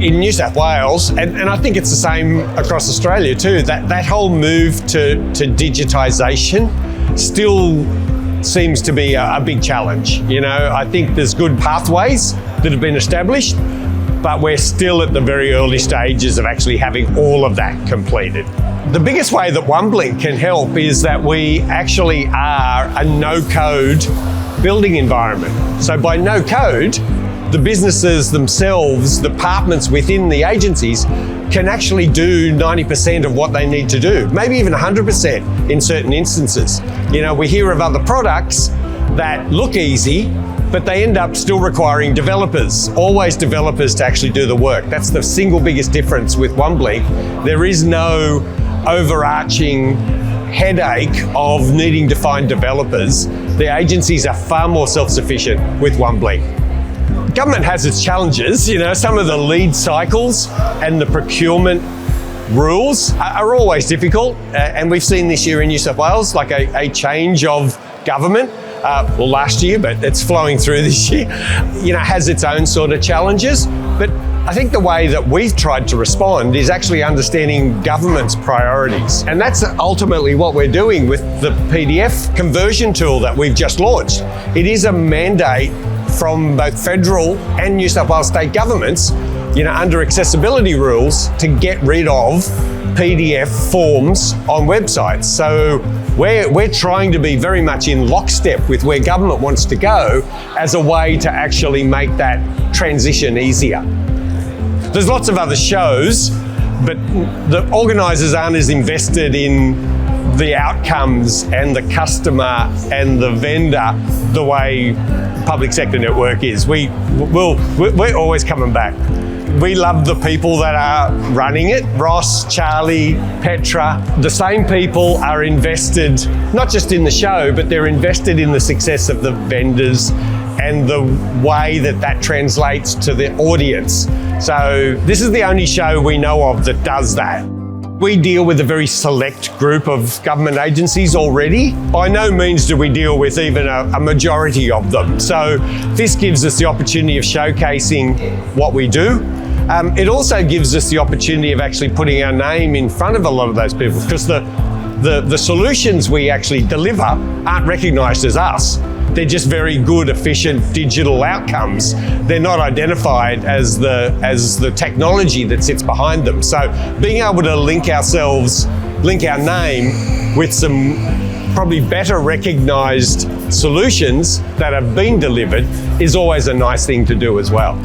In New South Wales, and I think it's the same across Australia too, that whole move to digitisation still seems to be a big challenge. You know, I think there's good pathways that have been established, but we're still at the very early stages of actually having all of that completed. The biggest way that Oneblink can help is that we actually are a no-code building environment. So by no-code, the businesses themselves, departments within the agencies, can actually do 90% of what they need to do, maybe even 100% in certain instances. You know, we hear of other products that look easy, but they end up still requiring developers, always developers to actually do the work. That's the single biggest difference with Oneblink. There is no overarching headache of needing to find developers. The agencies are far more self-sufficient with Oneblink. Government has its challenges. You know, some of the lead cycles and the procurement rules are always difficult. And we've seen this year in New South Wales, like a change of government. Well, last year, but it's flowing through this year, you know, has its own sort of challenges. But I think the way that we've tried to respond is actually understanding government's priorities. And that's ultimately what we're doing with the PDF conversion tool that we've just launched. It is a mandate from both federal and New South Wales state governments, you know, under accessibility rules to get rid of PDF forms on websites. So we're trying to be very much in lockstep with where government wants to go as a way to actually make that transition easier. There's lots of other shows, but the organisers aren't as invested in the outcomes and the customer and the vendor the way Public Sector Network is. We're always coming back. We love the people that are running it. Ross, Charlie, Petra. The same people are invested, not just in the show, but they're invested in the success of the vendors and the way that translates to the audience. So this is the only show we know of that does that. We deal with a very select group of government agencies already. By no means do we deal with even a majority of them. So this gives us the opportunity of showcasing what we do. It also gives us the opportunity of actually putting our name in front of a lot of those people, because the solutions we actually deliver aren't recognised as us. They're just very good, efficient digital outcomes. They're not identified as the technology that sits behind them. So being able to link our name with some probably better recognised solutions that have been delivered is always a nice thing to do as well.